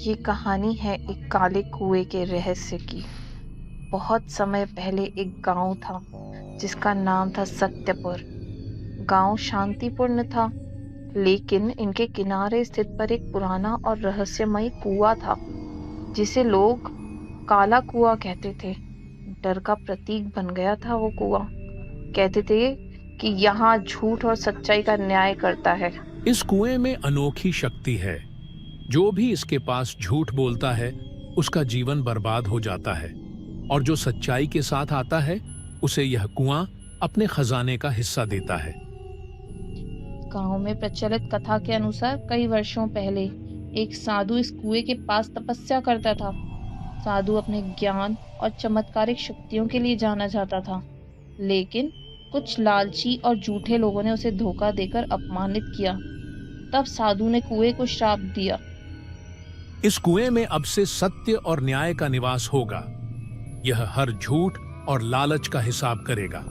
ये कहानी है एक काले कुएं के रहस्य की। बहुत समय पहले एक गांव था जिसका नाम था सत्यपुर। गांव शांतिपूर्ण था, लेकिन इनके किनारे स्थित पर एक पुराना और रहस्यमय कुआं था जिसे लोग काला कुआं कहते थे। डर का प्रतीक बन गया था वो कुआं। कहते थे कि यहाँ झूठ और सच्चाई का न्याय करता है। इस कुएं में अनोखी शक्ति है। जो भी इसके पास झूठ बोलता है उसका जीवन बर्बाद हो जाता है, और जो सच्चाई के साथ आता है उसे यह कुआं अपने खजाने का हिस्सा देता है। गांव में प्रचलित कथा के अनुसार कई वर्षों पहले एक साधु इस कुएं के पास तपस्या करता था। साधु अपने ज्ञान और चमत्कारिक शक्तियों के लिए जाना जाता था, लेकिन कुछ लालची और झूठे लोगों ने उसे धोखा देकर अपमानित किया। तब साधु ने कुएं को श्राप दिया। इस कुएं में अब से सत्य और न्याय का निवास होगा। यह हर झूठ और लालच का हिसाब करेगा।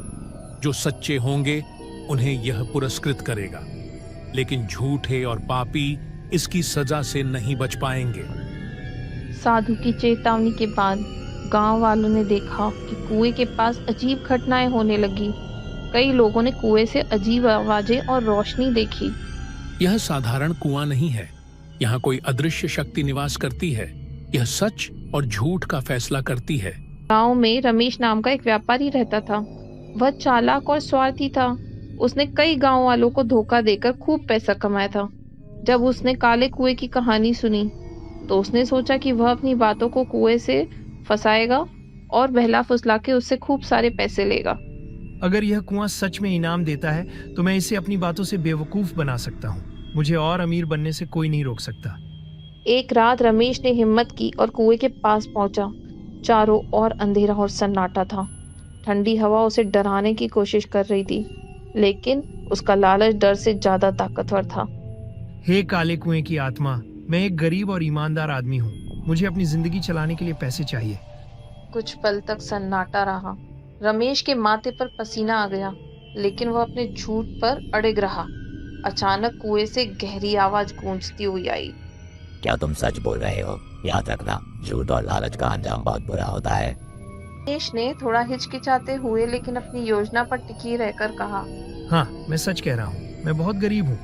जो सच्चे होंगे उन्हें यह पुरस्कृत करेगा, लेकिन झूठे और पापी इसकी सजा से नहीं बच पाएंगे। साधु की चेतावनी के बाद गांव वालों ने देखा कि कुएं के पास अजीब घटनाएं होने लगी। कई लोगों ने कुएं से अजीब आवाजें और रोशनी देखी। यह साधारण कुआं नहीं है, यहाँ कोई अदृश्य शक्ति निवास करती है। यह सच और झूठ का फैसला करती है। गांव में रमेश नाम का एक व्यापारी रहता था। वह चालाक और स्वार्थी था। उसने कई गांव वालों को धोखा देकर खूब पैसा कमाया था। जब उसने काले कुएं की कहानी सुनी तो उसने सोचा कि वह अपनी बातों को कुएं से फंसाएगा और बहला फुसला के उससे खूब सारे पैसे लेगा। अगर यह कुआं सच में इनाम देता है तो मैं इसे अपनी बातों से बेवकूफ बना सकता हूँ। मुझे और अमीर बनने से कोई नहीं रोक सकता। एक रात रमेश ने हिम्मत की और कुएं के पास पहुंचा। चारों ओर अंधेरा और सन्नाटा था। ठंडी हवा उसे डराने की कोशिश कर रही थी, लेकिन उसका लालच डर से ज्यादा ताकतवर था। हे काले कुएं की आत्मा, मैं एक गरीब और ईमानदार आदमी हूँ। मुझे अपनी जिंदगी चलाने के लिए पैसे चाहिए। कुछ पल तक सन्नाटा रहा। रमेश के माथे पर पसीना आ गया, लेकिन वह अपने झूठ पर अड़िग रहा। अचानक कुएं से गहरी आवाज गूंजती हुई आई। क्या तुम सच बोल रहे हो? याद रखना, झूठ और लालच का अंजाम बहुत बुरा होता है। रमेश ने थोड़ा हिचकिचाते हुए लेकिन अपनी योजना पर टिकी रहकर कहा, हाँ, मैं सच कह रहा हूँ। मैं बहुत गरीब हूँ।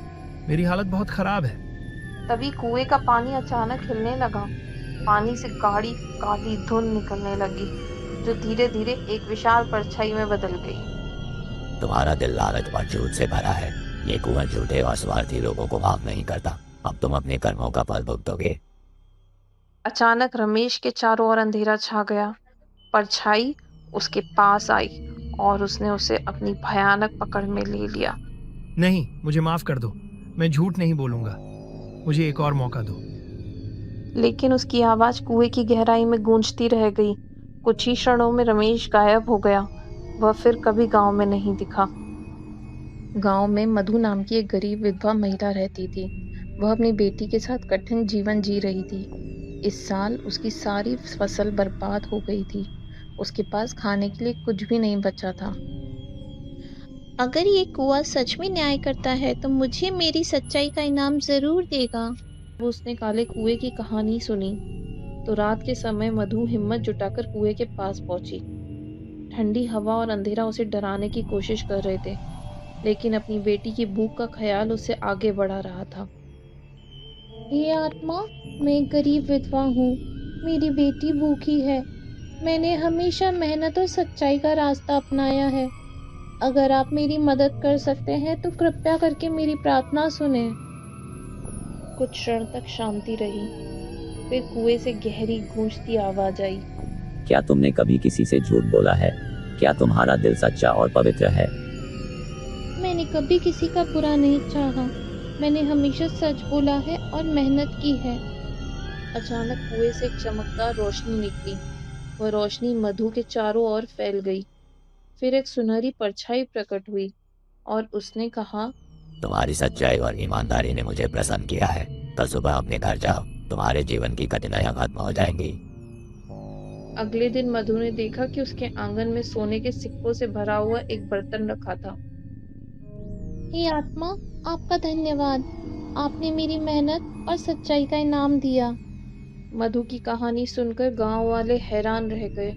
मेरी हालत बहुत खराब है। तभी कुएं का पानी अचानक हिलने लगा। पानी से गाढ़ी काली धुंध निकलने लगी, जो धीरे धीरे एक विशाल परछाई में बदल गई। तुम्हारा दिल लालच और झूठ से भरा है। ये कुआं झूठे और स्वार्थी लोगों को माफ नहीं करता। अब तुम अपने कर्मों का फल भुगतोगे। अचानक रमेश के चारों ओर अंधेरा छा गया। परछाई उसके पास आई और उसने उसे अपनी भयानक पकड़ में ले लिया। नहीं, मुझे माफ कर दो। मैं झूठ नहीं बोलूंगा। मुझे एक और मौका दो। लेकिन उसकी आवाज कुएं की गहराई में गूंजती रह गई। कुछ ही क्षणों में रमेश गायब हो गया। वह फिर कभी गांव में नहीं दिखा। गांव में मधु नाम की एक गरीब विधवा महिला रहती थी। वह अपनी बेटी के साथ कठिन जीवन जी रही थी। इस साल उसकी सारी फसल बर्बाद हो गई थी। उसके पास खाने के लिए कुछ भी नहीं बचा था। अगर ये कुआं सच में न्याय करता है तो मुझे मेरी सच्चाई का इनाम जरूर देगा। वो उसने काले कुएं की कहानी सुनी तो रात के समय मधु हिम्मत जुटाकर कुएं के पास पहुंची। ठंडी हवा और अंधेरा उसे डराने की कोशिश कर रहे थे, लेकिन अपनी बेटी की भूख का ख्याल उसे आगे बढ़ा रहा था। हे आत्मा, मैं एक गरीब विधवा हूँ। मेरी बेटी भूखी है। मैंने हमेशा मेहनत और सच्चाई का रास्ता अपनाया है। अगर आप मेरी मदद कर सकते हैं तो कृपया करके मेरी प्रार्थना सुने। कुछ क्षण तक शांति रही, फिर कुएं से गहरी गूंजती आवाज आई। क्या तुमने कभी किसी से झूठ बोला है? क्या तुम्हारा दिल सच्चा और पवित्र है? मैंने कभी किसी का बुरा नहीं चाहा। मैंने हमेशा सच बोला है और मेहनत की है। अचानक कुएं से एक चमकदार रोशनी निकली। वह रोशनी मधु के चारों ओर फैल गई। फिर एक सुनहरी परछाई प्रकट हुई और उसने कहा, तुम्हारी सच्चाई और ईमानदारी ने मुझे प्रसन्न किया है। कल सुबह अपने घर जाओ, तुम्हारे जीवन की कठिनाइयां खत्म हो जाएंगी। अगले दिन मधु ने देखा कि उसके आंगन में सोने के सिक्कों से भरा हुआ एक बर्तन रखा था। हे आत्मा, आपका धन्यवाद। आपने मेरी मेहनत और सच्चाई का इनाम दिया। मधु की कहानी सुनकर गांव वाले हैरान रह गए।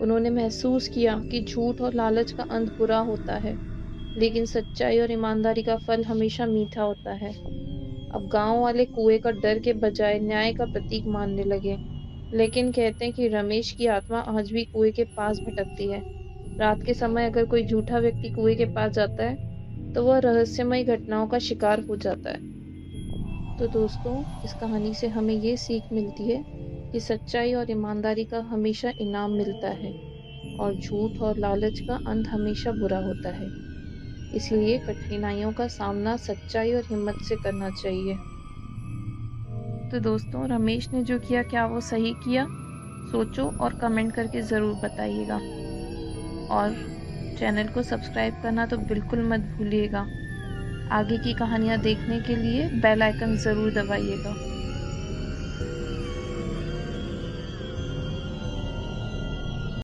उन्होंने महसूस किया कि झूठ और लालच का अंत बुरा होता है, लेकिन सच्चाई और ईमानदारी का फल हमेशा मीठा होता है। अब गांव वाले कुएं का डर के बजाय न्याय का प्रतीक मानने लगे। लेकिन कहते हैं कि रमेश की आत्मा आज भी कुएं के पास भटकती है। रात के समय अगर कोई झूठा व्यक्ति कुएं के पास जाता है तो वह रहस्यमय घटनाओं का शिकार हो जाता है। तो दोस्तों, इस कहानी से हमें ये सीख मिलती है कि सच्चाई और ईमानदारी का हमेशा इनाम मिलता है और झूठ और लालच का अंत हमेशा बुरा होता है। इसलिए कठिनाइयों का सामना सच्चाई और हिम्मत से करना चाहिए। तो दोस्तों, रमेश ने जो किया, क्या वो सही किया? सोचो और कमेंट करके ज़रूर बताइएगा। और चैनल को सब्सक्राइब करना तो बिल्कुल मत भूलिएगा। आगे की कहानियाँ देखने के लिए बेल आइकन ज़रूर दबाइएगा।